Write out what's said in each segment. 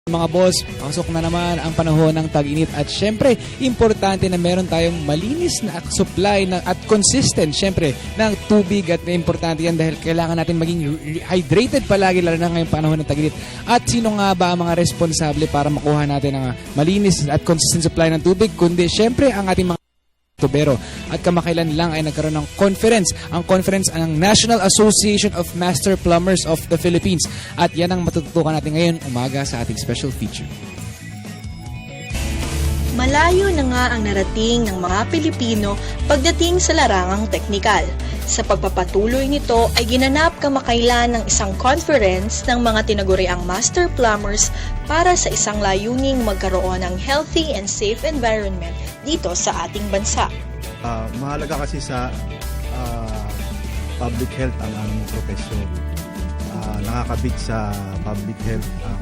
Mga boss, pasok na naman ang panahon ng tag-init at syempre, importante na meron tayong malinis na supply at consistent syempre ng tubig at importante yan dahil kailangan natin maging hydrated palagi lalo na ngayong panahon ng tag-init. At sino nga ba ang mga responsable para makuha natin ang malinis at consistent supply ng tubig kundi syempre ang ating mga tubero. At kamakailan lang ay nagkaroon ng conference. Ang conference ng National Association of Master Plumbers of the Philippines. At yan ang matututukan natin ngayon umaga sa ating special feature. Malayo na nga ang narating ng mga Pilipino pagdating sa larangang teknikal. Sa pagpapatuloy nito ay ginanap kamakailan ng isang conference ng mga tinaguriang Master Plumbers para sa isang layuning magkaroon ng healthy and safe environment dito sa ating bansa. Mahalaga kasi sa public health ang aming profesyon. Nakakabit sa public health ang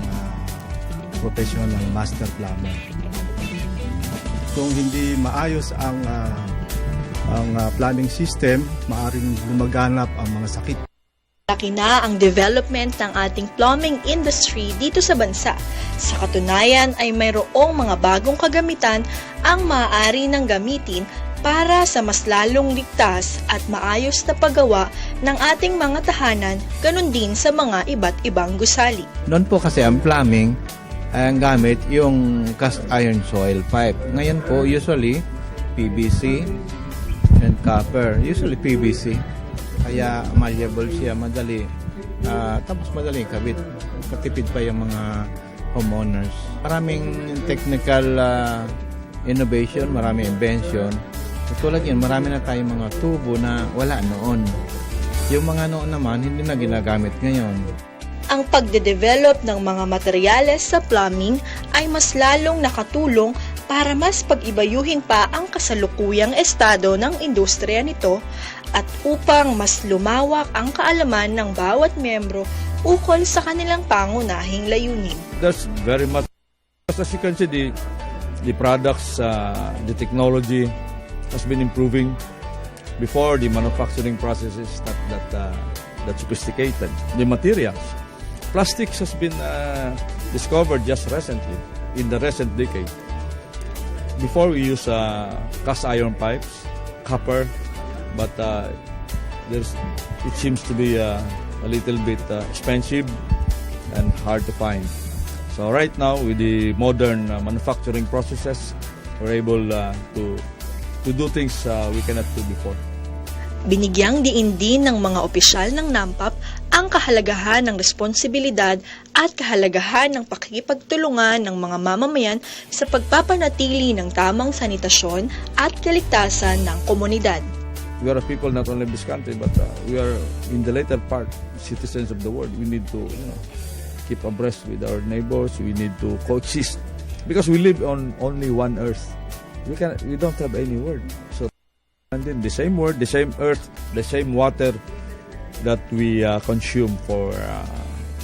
profesyon ng Master Plumber. Kung hindi maayos ang plumbing system, maaaring lumaganap ang mga sakit. Laki na ang development ng ating plumbing industry dito sa bansa. Sa katunayan ay mayroong mga bagong kagamitan ang maaari nang gamitin para sa mas lalong ligtas at maayos na paggawa ng ating mga tahanan, ganun din sa mga iba't ibang gusali. Noon po kasi ang plumbing ay ang gamit yung cast iron soil pipe. Ngayon po usually PVC and copper, usually PVC. Kaya malleable siya, madali. Tapos madali kabit. Katipid pa yung mga homeowners. Maraming technical innovation, maraming invention. Tulad yun, marami na tayong mga tubo na wala noon. Yung mga noon naman, hindi na ginagamit ngayon. Ang pagde-develop ng mga materyales sa plumbing ay mas lalong nakatulong para mas pag-ibayuhin pa ang kasalukuyang estado ng industriya nito at upang mas lumawak ang kaalaman ng bawat miyembro ukol sa kanilang pangunahing layunin. That's very much, as you can see, the products, the technology has been improving. Before, the manufacturing process is not that sophisticated. The materials, plastics has been discovered just recently, in the recent decade. Before we use cast iron pipes, copper, but it seems to be a little bit expensive and hard to find. So right now, with the modern manufacturing processes, we're able to do things we cannot do before. Binigyang diin din ng mga opisyal ng NAMPAP ang kahalagahan ng responsibilidad at kahalagahan ng pakikipagtulungan ng mga mamamayan sa pagpapanatili ng tamang sanitasyon at kaligtasan ng komunidad. We are a people not only in this country, but we are in the later part, citizens of the world. We need to keep abreast with our neighbors. We need to coexist because we live on only one earth. We don't have any world. So, and then the same word, the same earth, the same water that we consume for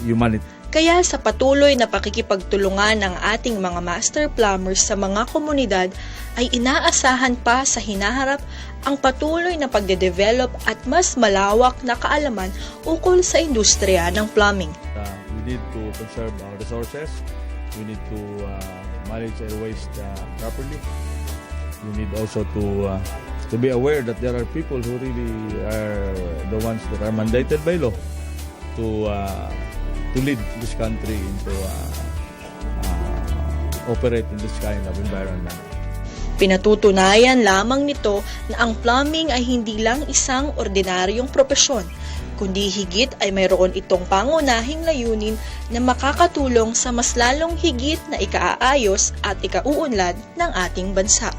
humanity. Kaya sa patuloy na pakikipagtulungan ng ating mga master plumbers sa mga komunidad ay inaasahan pa sa hinaharap ang patuloy na pagde-develop at mas malawak na kaalaman ukol sa industriya ng plumbing. We need to conserve our resources. We need to manage our waste properly. We need also to be aware that there are people who really are the ones that are mandated by law to lead this country into operate in this kind of environment. Pinatutunayan lamang nito na ang plumbing ay hindi lang isang ordinaryong propesyon, kundi higit ay mayroon itong pangunahing layunin na makakatulong sa mas lalong higit na ikaayos at ikauunlad ng ating bansa.